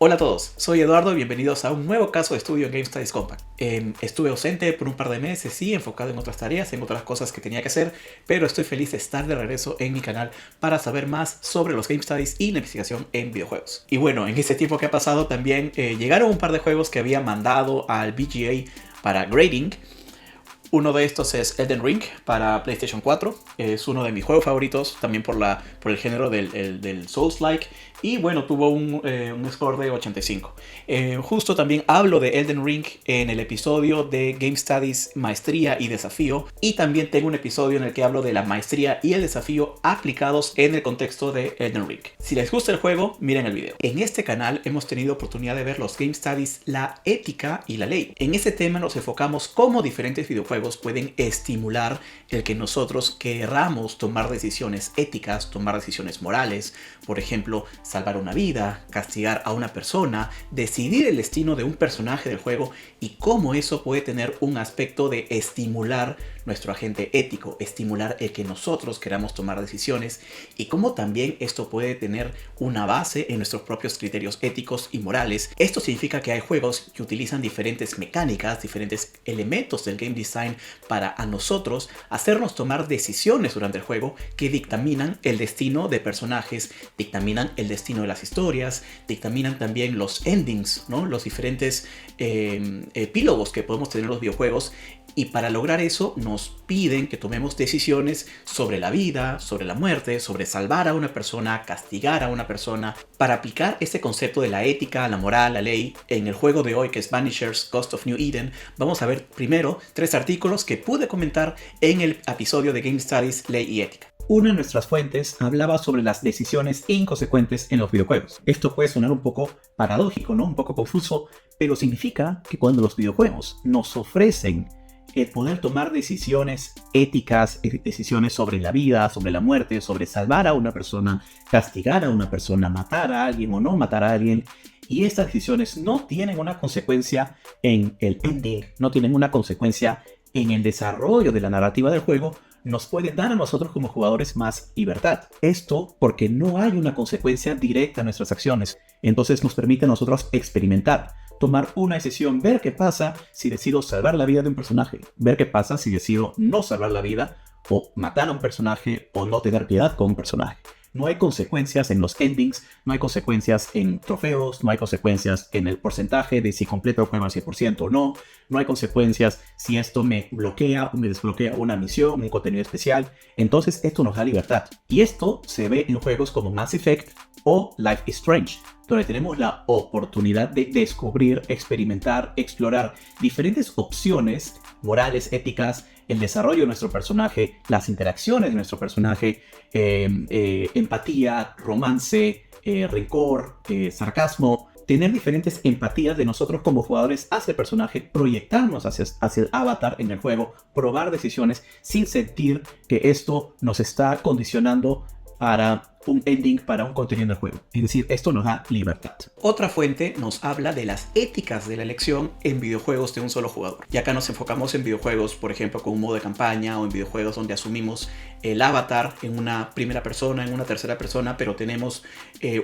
Hola a todos, soy Eduardo y bienvenidos a un nuevo caso de estudio en Game Studies Compact. Estuve ausente por un par de meses, sí, enfocado en otras tareas, en otras cosas que tenía que hacer, pero estoy feliz de estar de regreso en mi canal para saber más sobre los Game Studies y la investigación en videojuegos. Y bueno, en este tiempo que ha pasado también llegaron un par de juegos que había mandado al VGA para grading. Uno de estos es Elden Ring para PlayStation 4. Es uno de mis juegos favoritos, también por el género del Souls-like. Y bueno, tuvo un score de 85. Justo también hablo de Elden Ring en el episodio de Game Studies Maestría y Desafío. Y también tengo un episodio en el que hablo de la maestría y el desafío aplicados en el contexto de Elden Ring. Si les gusta el juego, miren el video. En este canal hemos tenido oportunidad de ver los Game Studies, la ética y la ley. En este tema nos enfocamos cómo diferentes videojuegos pueden estimular el que nosotros queramos tomar decisiones éticas, tomar decisiones morales, por ejemplo, salvar una vida, castigar a una persona, decidir el destino de un personaje del juego y cómo eso puede tener un aspecto de estimular nuestro agente ético, estimular el que nosotros queramos tomar decisiones y cómo también esto puede tener una base en nuestros propios criterios éticos y morales. Esto significa que hay juegos que utilizan diferentes mecánicas, diferentes elementos del game design para a nosotros hacernos tomar decisiones durante el juego que dictaminan el destino de personajes, dictaminan el destino de las historias, dictaminan también los endings, ¿no? Los diferentes epílogos que podemos tener en los videojuegos. Y para lograr eso nos piden que tomemos decisiones sobre la vida, sobre la muerte, sobre salvar a una persona, castigar a una persona. Para aplicar este concepto de la ética, la moral, la ley, en el juego de hoy que es Vanishers Ghost of New Eden, vamos a ver primero 3 artículos que pude comentar en el episodio de Game Studies, Ley y Ética. Una de nuestras fuentes hablaba sobre las decisiones inconsecuentes en los videojuegos. Esto puede sonar un poco paradójico, ¿no? Un poco confuso, pero significa que cuando los videojuegos nos ofrecen el poder tomar decisiones éticas, decisiones sobre la vida, sobre la muerte, sobre salvar a una persona, castigar a una persona, matar a alguien o no matar a alguien, y estas decisiones no tienen una consecuencia en el ending, no tienen una consecuencia en el desarrollo de la narrativa del juego, nos pueden dar a nosotros como jugadores más libertad. Esto porque no hay una consecuencia directa a nuestras acciones. Entonces nos permite a nosotros experimentar, tomar una decisión, ver qué pasa si decido salvar la vida de un personaje, ver qué pasa si decido no salvar la vida o matar a un personaje o no tener piedad con un personaje. No hay consecuencias en los endings, no hay consecuencias en trofeos, no hay consecuencias en el porcentaje de si completo el juego al 100% o no, no hay consecuencias si esto me bloquea o me desbloquea una misión, un contenido especial. Entonces esto nos da libertad. Y esto se ve en juegos como Mass Effect o Life is Strange, donde tenemos la oportunidad de descubrir, experimentar, explorar diferentes opciones morales, éticas, el desarrollo de nuestro personaje, las interacciones de nuestro personaje, empatía, romance, rencor, sarcasmo, tener diferentes empatías de nosotros como jugadores hacia el personaje, proyectarnos hacia el avatar en el juego, probar decisiones sin sentir que esto nos está condicionando para un ending, para un contenido del juego. Es decir, esto nos da libertad. Otra fuente nos habla de las éticas de la elección en videojuegos de un solo jugador. Y acá nos enfocamos en videojuegos, por ejemplo, con un modo de campaña o en videojuegos donde asumimos el avatar en una primera persona, en una tercera persona, pero tenemos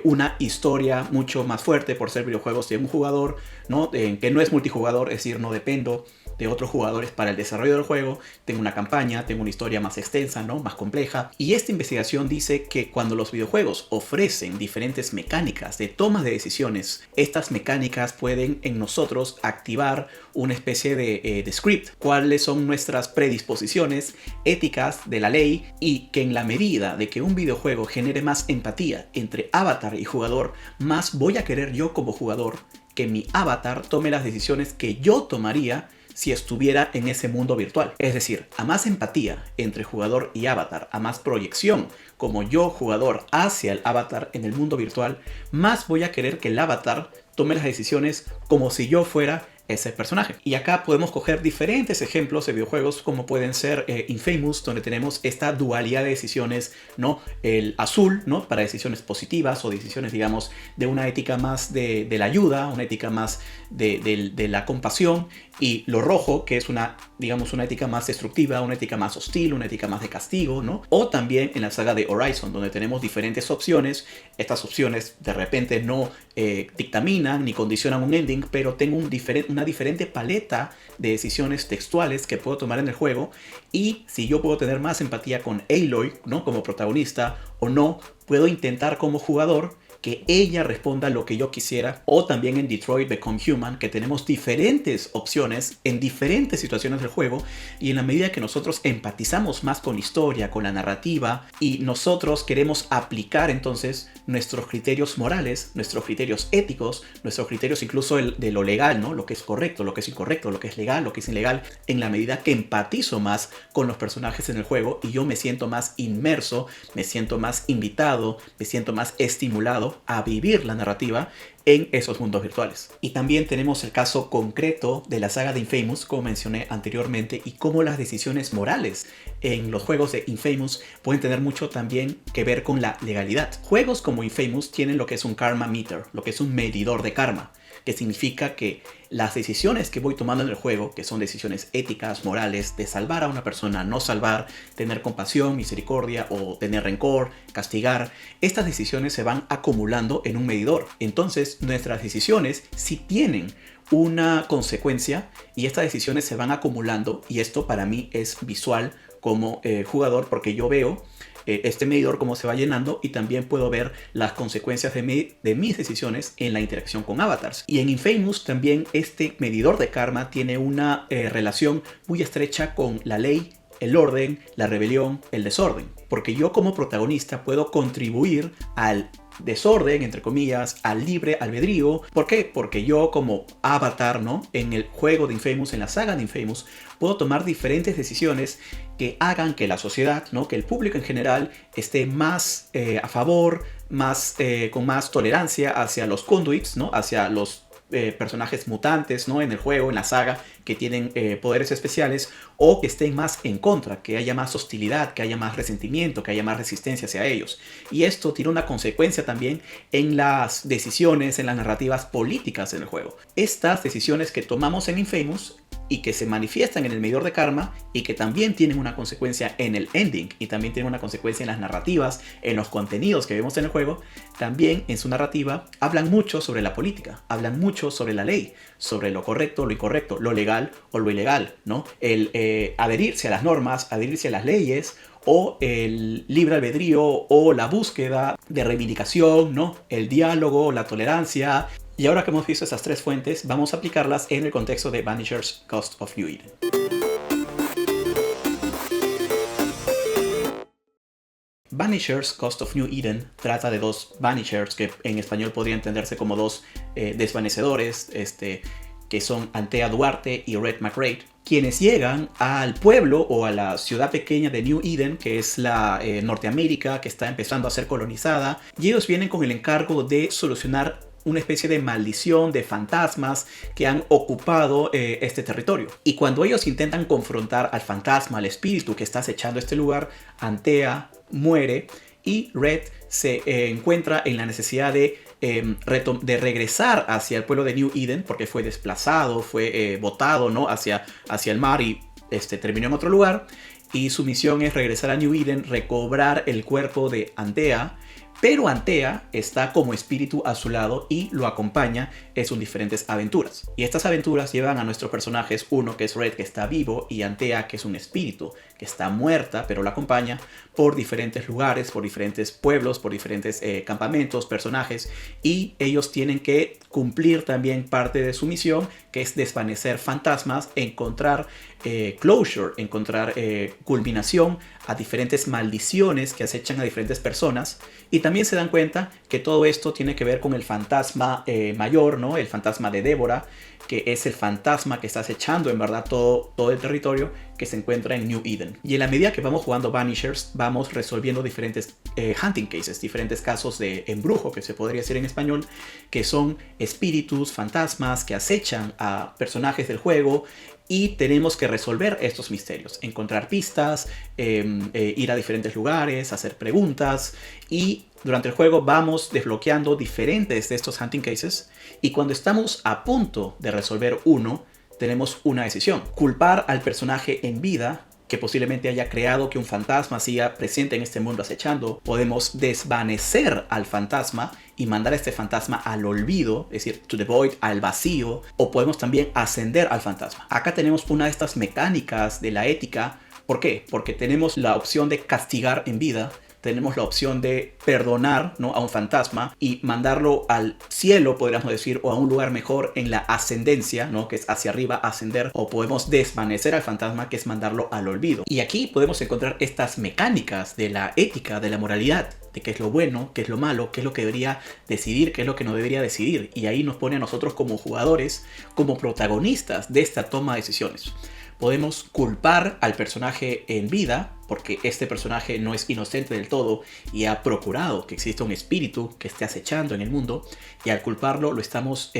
una historia mucho más fuerte por ser videojuegos de un jugador, ¿no? Que no es multijugador, es decir, no dependo de otros jugadores para el desarrollo del juego. Tengo una campaña, tengo una historia más extensa, ¿no? Más compleja. Y esta investigación dice que cuando los videojuegos ofrecen diferentes mecánicas de toma de decisiones, estas mecánicas pueden en nosotros activar una especie de script. ¿Cuáles son nuestras predisposiciones éticas de la ley? Y que en la medida de que un videojuego genere más empatía entre avatar y jugador, más voy a querer yo como jugador que mi avatar tome las decisiones que yo tomaría si estuviera en ese mundo virtual. Es decir, a más empatía entre jugador y avatar, a más proyección como yo jugador hacia el avatar en el mundo virtual, más voy a querer que el avatar tome las decisiones como si yo fuera ese personaje. Y acá podemos coger diferentes ejemplos de videojuegos como pueden ser Infamous, donde tenemos esta dualidad de decisiones, ¿no? El azul, ¿no? Para decisiones positivas o decisiones, digamos, de una ética más de la ayuda, una ética más de la compasión, y lo rojo, que es una, digamos, una ética más destructiva, una ética más hostil, una ética más de castigo, ¿no? O también en la saga de Horizon, donde tenemos diferentes opciones. Estas opciones de repente no dictaminan ni condicionan un ending, pero tengo una diferente paleta de decisiones textuales que puedo tomar en el juego, y si yo puedo tener más empatía con Aloy, ¿no?, como protagonista, o no, puedo intentar como jugador que ella responda lo que yo quisiera. O también en Detroit Become Human, que tenemos diferentes opciones en diferentes situaciones del juego, y en la medida que nosotros empatizamos más con la historia, con la narrativa, y nosotros queremos aplicar entonces nuestros criterios morales, nuestros criterios éticos, nuestros criterios incluso de lo legal, ¿no?, lo que es correcto, lo que es incorrecto, lo que es legal, lo que es ilegal, en la medida que empatizo más con los personajes en el juego, y yo me siento más inmerso, me siento más invitado, me siento más estimulado a vivir la narrativa en esos mundos virtuales. Y también tenemos el caso concreto de la saga de Infamous, como mencioné anteriormente, y cómo las decisiones morales en los juegos de Infamous pueden tener mucho también que ver con la legalidad. Juegos como Infamous tienen lo que es un karma meter, lo que es un medidor de karma, que significa que las decisiones que voy tomando en el juego, que son decisiones éticas, morales, de salvar a una persona, no salvar, tener compasión, misericordia o tener rencor, castigar, estas decisiones se van acumulando en un medidor. Entonces nuestras decisiones sí tienen una consecuencia, y estas decisiones se van acumulando, y esto para mí es visual como jugador, porque yo veo este medidor cómo se va llenando, y también puedo ver las consecuencias de mis decisiones en la interacción con avatars. Y en Infamous también este medidor de karma tiene una relación muy estrecha con la ley, el orden, la rebelión, el desorden, porque yo como protagonista puedo contribuir al desorden, entre comillas, al libre albedrío. ¿Por qué? Porque yo como avatar, ¿no?, en el juego de Infamous, en la saga de Infamous, puedo tomar diferentes decisiones que hagan que la sociedad, ¿no?, que el público en general esté más a favor, con más tolerancia hacia los conduits, ¿no?, hacia los personajes mutantes, ¿no?, en el juego, en la saga, que tienen poderes especiales, o que estén más en contra, que haya más hostilidad, que haya más resentimiento, que haya más resistencia hacia ellos. Y esto tiene una consecuencia también en las decisiones, en las narrativas políticas en el juego. Estas decisiones que tomamos en Infamous y que se manifiestan en el medidor de karma, y que también tienen una consecuencia en el ending, y también tienen una consecuencia en las narrativas, en los contenidos que vemos en el juego, también en su narrativa hablan mucho sobre la política, hablan mucho sobre la ley, sobre lo correcto, lo incorrecto, lo legal o lo ilegal, ¿no? El adherirse a las normas, adherirse a las leyes, o el libre albedrío, o la búsqueda de reivindicación, ¿no?, el diálogo, la tolerancia. Y ahora que hemos visto estas tres fuentes, vamos a aplicarlas en el contexto de Vanisher's Cost of New Eden. Vanisher's Cost of New Eden trata de dos Vanishers, que en español podría entenderse como dos desvanecedores, que son Antea Duarte y Red McRae, quienes llegan al pueblo o a la ciudad pequeña de New Eden, que es la Norteamérica, que está empezando a ser colonizada, y ellos vienen con el encargo de solucionar una especie de maldición de fantasmas que han ocupado este territorio. Y cuando ellos intentan confrontar al fantasma, al espíritu que está acechando este lugar, Antea muere, y Red se encuentra en la necesidad de regresar hacia el pueblo de New Eden, porque fue desplazado, fue botado, ¿no?, hacia el mar, y terminó en otro lugar. Y su misión es regresar a New Eden, recobrar el cuerpo de Antea. Pero Antea está como espíritu a su lado y lo acompaña en sus diferentes aventuras. Y estas aventuras llevan a nuestros personajes, uno que es Red, que está vivo, y Antea, que es un espíritu que está muerta, pero la acompaña por diferentes lugares, por diferentes pueblos, por diferentes campamentos, personajes. Y ellos tienen que cumplir también parte de su misión, que es desvanecer fantasmas, encontrar closure, encontrar culminación a diferentes maldiciones que acechan a diferentes personas. Y también se dan cuenta que todo esto tiene que ver con el fantasma mayor, ¿no?, el fantasma de Débora, que es el fantasma que está acechando en verdad todo el territorio que se encuentra en New Eden. Y en la medida que vamos jugando Vanishers, vamos resolviendo diferentes hunting cases, diferentes casos de embrujo, que se podría decir en español, que son espíritus, fantasmas que acechan a personajes del juego, y tenemos que resolver estos misterios, encontrar pistas, ir a diferentes lugares, hacer preguntas, y durante el juego vamos desbloqueando diferentes de estos hunting cases, y cuando estamos a punto de resolver uno, tenemos una decisión. Culpar al personaje en vida, que posiblemente haya creado que un fantasma siga presente en este mundo acechando. Podemos desvanecer al fantasma y mandar a este fantasma al olvido, es decir, to the void, al vacío. O podemos también ascender al fantasma. Acá tenemos una de estas mecánicas de la ética. ¿Por qué? Porque tenemos la opción de castigar en vida. Tenemos la opción de perdonar, ¿no?, a un fantasma y mandarlo al cielo, podríamos decir, o a un lugar mejor en la ascendencia, ¿no?, que es hacia arriba, ascender. O podemos desvanecer al fantasma, que es mandarlo al olvido. Y aquí podemos encontrar estas mecánicas de la ética, de la moralidad, de qué es lo bueno, qué es lo malo, qué es lo que debería decidir, qué es lo que no debería decidir. Y ahí nos pone a nosotros como jugadores, como protagonistas de esta toma de decisiones. Podemos culpar al personaje en vida, porque este personaje no es inocente del todo y ha procurado que exista un espíritu que esté acechando en el mundo, y al culparlo lo estamos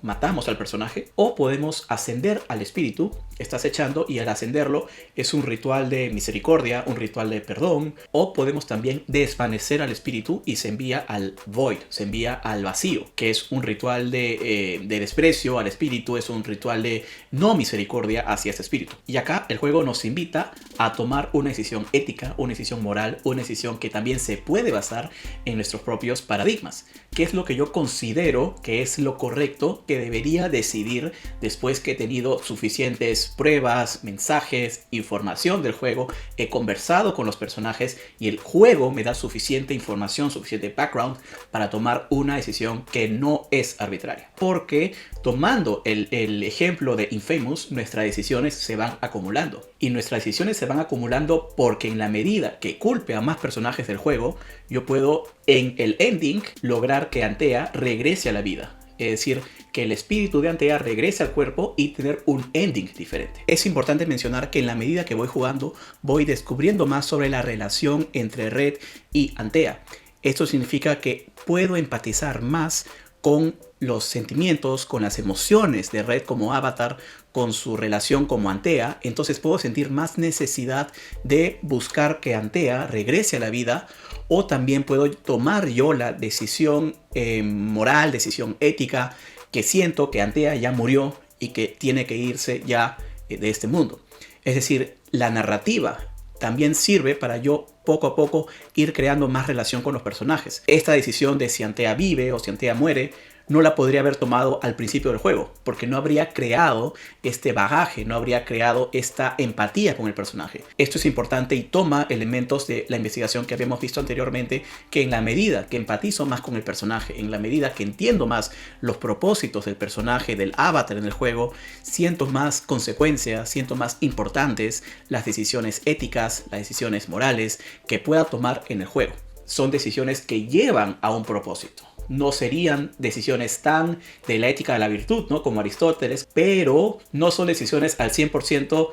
matamos al personaje. O podemos ascender al espíritu que está acechando, y al ascenderlo es un ritual de misericordia, un ritual de perdón. O podemos también desvanecer al espíritu y se envía al void, se envía al vacío, que es un ritual de desprecio al espíritu, es un ritual de no misericordia hacia ese espíritu. Y acá el juego nos invita a tomar una decisión ética, una decisión moral, una decisión que también se puede basar en nuestros propios paradigmas. ¿Qué es lo que yo considero que es lo correcto que debería decidir después que he tenido suficientes pruebas, mensajes, información del juego? He conversado con los personajes y el juego me da suficiente información, suficiente background para tomar una decisión que no es arbitraria. Porque tomando el ejemplo de Infamous, nuestras decisiones se van acumulando. Y nuestras decisiones se van acumulando porque en la medida que culpe a más personajes del juego, yo puedo en el ending lograr que Antea regrese a la vida. Es decir, que el espíritu de Antea regrese al cuerpo y tener un ending diferente. Es importante mencionar que en la medida que voy jugando, voy descubriendo más sobre la relación entre Red y Antea. Esto significa que puedo empatizar más con los sentimientos, con las emociones de Red como avatar, con su relación como Antea. Entonces puedo sentir más necesidad de buscar que Antea regrese a la vida, o también puedo tomar yo la decisión moral, decisión ética, que siento que Antea ya murió y que tiene que irse ya de este mundo. Es decir, la narrativa también sirve para yo poco a poco ir creando más relación con los personajes. Esta decisión de si Antea vive o si Antea muere no la podría haber tomado al principio del juego, porque no habría creado este bagaje, no habría creado esta empatía con el personaje. Esto es importante y toma elementos de la investigación que habíamos visto anteriormente, que en la medida que empatizo más con el personaje, en la medida que entiendo más los propósitos del personaje, del avatar en el juego, siento más consecuencias, siento más importantes las decisiones éticas, las decisiones morales que pueda tomar en el juego. Son decisiones que llevan a un propósito. No serían decisiones tan de la ética de la virtud, ¿no?, como Aristóteles, pero no son decisiones al 100%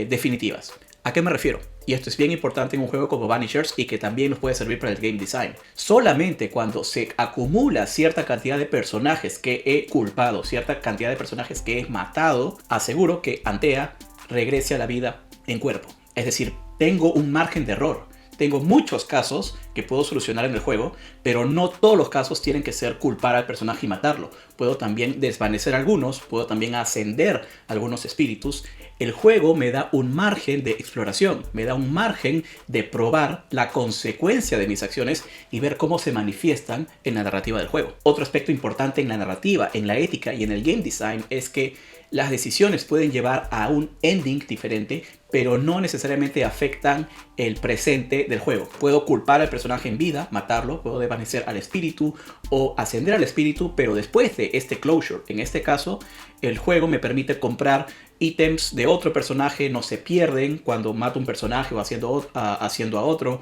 definitivas. ¿A qué me refiero? Y esto es bien importante en un juego como Vanishers y que también nos puede servir para el game design. Solamente cuando se acumula cierta cantidad de personajes que he culpado, cierta cantidad de personajes que he matado, aseguro que Antea regrese a la vida en cuerpo. Es decir, tengo un margen de error. Tengo muchos casos que puedo solucionar en el juego, pero no todos los casos tienen que ser culpar al personaje y matarlo. Puedo también desvanecer algunos, puedo también ascender algunos espíritus. El juego me da un margen de exploración, me da un margen de probar la consecuencia de mis acciones y ver cómo se manifiestan en la narrativa del juego. Otro aspecto importante en la narrativa, en la ética y en el game design es que las decisiones pueden llevar a un ending diferente, pero no necesariamente afectan el presente del juego. Puedo culpar al personaje en vida, matarlo, puedo desvanecer al espíritu o ascender al espíritu, pero después de este closure, en este caso, el juego me permite comprar ítems de otro personaje, no se pierden cuando mato un personaje o haciendo a otro.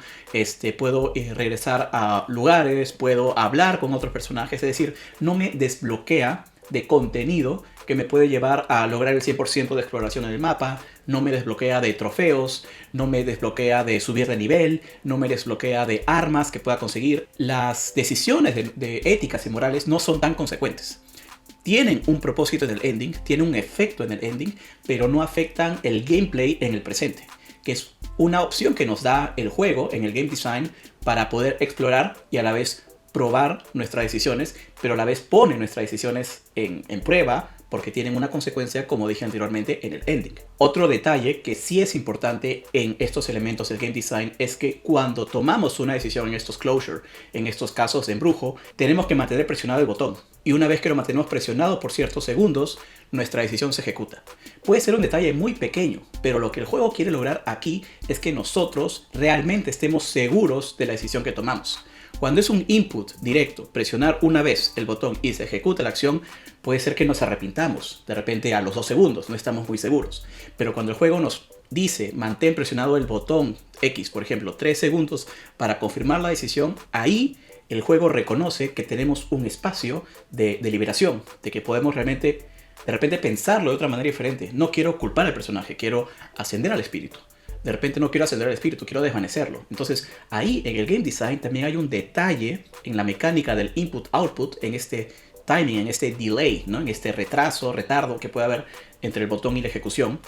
Puedo regresar a lugares, puedo hablar con otros personajes, es decir, no me desbloquea de contenido que me puede llevar a lograr el 100% de exploración en el mapa, no me desbloquea de trofeos, no me desbloquea de subir de nivel, no me desbloquea de armas que pueda conseguir. Las decisiones de éticas y morales no son tan consecuentes. Tienen un propósito en el ending, tienen un efecto en el ending, pero no afectan el gameplay en el presente, que es una opción que nos da el juego en el game design para poder explorar y a la vez probar nuestras decisiones, pero a la vez pone nuestras decisiones en prueba porque tienen una consecuencia, como dije anteriormente, en el ending. Otro detalle que sí es importante en estos elementos del game design es que cuando tomamos una decisión en estos closure, en estos casos de embrujo, tenemos que mantener presionado el botón. Y una vez que lo mantenemos presionado por ciertos segundos, nuestra decisión se ejecuta. Puede ser un detalle muy pequeño, pero lo que el juego quiere lograr aquí es que nosotros realmente estemos seguros de la decisión que tomamos. Cuando es un input directo, presionar una vez el botón y se ejecuta la acción, puede ser que nos arrepintamos. De repente a los 2 segundos no estamos muy seguros. Pero cuando el juego nos dice mantén presionado el botón X, por ejemplo, 3 segundos para confirmar la decisión, ahí el juego reconoce que tenemos un espacio de liberación, de que podemos realmente, de repente, pensarlo de otra manera diferente. No quiero culpar al personaje, quiero ascender al espíritu. De repente no quiero ascender al espíritu, quiero desvanecerlo. Entonces ahí en el game design también hay un detalle en la mecánica del input-output, en este timing, en este delay, ¿no? En este retardo que puede haber entre el botón y la ejecución,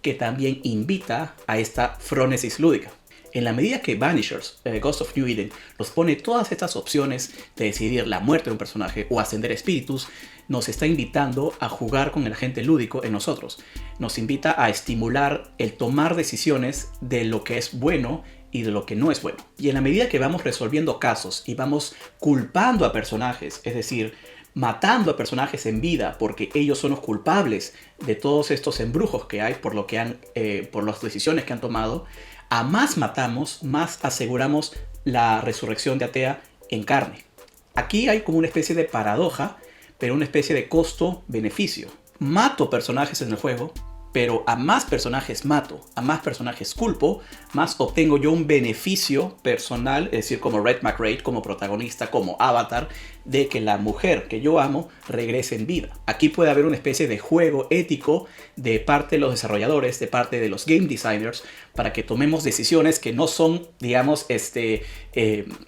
que también invita a esta frónesis lúdica. En la medida que Vanishers, Ghost of New Eden, nos pone todas estas opciones de decidir la muerte de un personaje o ascender espíritus, nos está invitando a jugar con el agente lúdico en nosotros. Nos invita a estimular el tomar decisiones de lo que es bueno y de lo que no es bueno. Y en la medida que vamos resolviendo casos y vamos culpando a personajes, es decir, matando a personajes en vida porque ellos son los culpables de todos estos embrujos que hay por las decisiones que han tomado, a más matamos, más aseguramos la resurrección de Atea en carne. Aquí hay como una especie de paradoja, pero una especie de costo-beneficio. Mato personajes en el juego, pero a más personajes mato, a más personajes culpo, más obtengo yo un beneficio personal, es decir, como Red McRae, como protagonista, como Avatar, de que la mujer que yo amo regrese en vida. Aquí puede haber una especie de juego ético de parte de los desarrolladores, de parte de los game designers, para que tomemos decisiones que no son, digamos,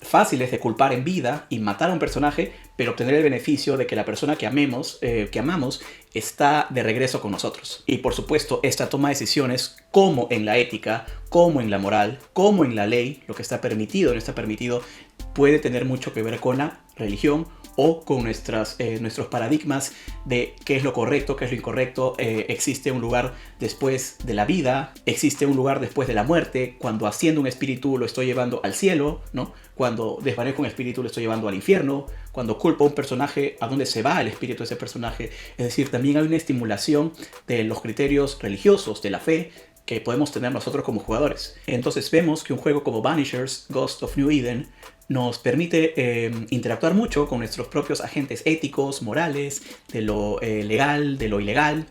fáciles de culpar en vida y matar a un personaje, pero obtener el beneficio de que la persona que amamos está de regreso con nosotros. Y por supuesto, esta toma de decisiones, como en la ética, como en la moral, como en la ley, lo que está permitido o no está permitido, puede tener mucho que ver con la religión o con nuestros paradigmas de qué es lo correcto, qué es lo incorrecto. Existe un lugar después de la vida, existe un lugar después de la muerte. Cuando asciendo un espíritu lo estoy llevando al cielo, ¿no? Cuando desvanezco un espíritu lo estoy llevando al infierno. Cuando culpo a un personaje, ¿a dónde se va el espíritu de ese personaje? Es decir, también hay una estimulación de los criterios religiosos, de la fe, que podemos tener nosotros como jugadores. Entonces vemos que un juego como Vanishers, Ghost of New Eden, nos permite interactuar mucho con nuestros propios agentes éticos, morales, de lo legal, de lo ilegal,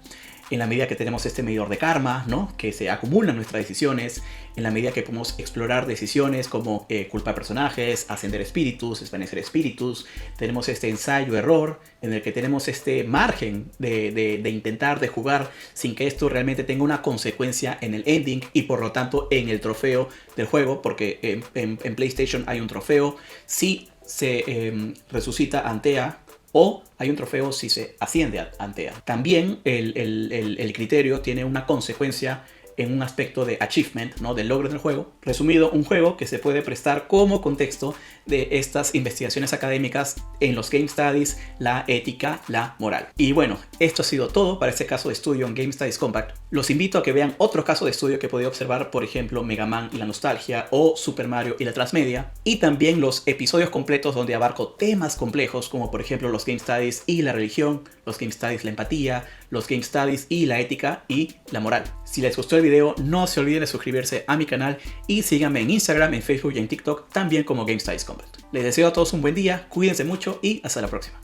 en la medida que tenemos este medidor de karma, ¿no? Que se acumulan nuestras decisiones, en la medida que podemos explorar decisiones como culpar personajes, ascender espíritus, desvanecer espíritus. Tenemos este ensayo-error en el que tenemos este margen de intentar, de jugar sin que esto realmente tenga una consecuencia en el ending y por lo tanto en el trofeo del juego, porque en PlayStation hay un trofeo si se resucita Antea, o hay un trofeo si se asciende a Antea. También el criterio tiene una consecuencia en un aspecto de achievement, ¿no? Del logro del juego. Resumido, un juego que se puede prestar como contexto de estas investigaciones académicas en los Game Studies, la ética, la moral. Y bueno, esto ha sido todo para este caso de estudio en Game Studies Compact. Los invito a que vean otros casos de estudio que he podido observar, por ejemplo, Mega Man y la nostalgia, o Super Mario y la transmedia, y también los episodios completos donde abarco temas complejos como por ejemplo los Game Studies y la religión, los Game Studies la empatía, los Game Studies y la ética y la moral. Si les gustó el video, no se olviden de suscribirse a mi canal y síganme en Instagram, en Facebook y en TikTok, también como Game Studies Compact. Les deseo a todos un buen día, cuídense mucho y hasta la próxima.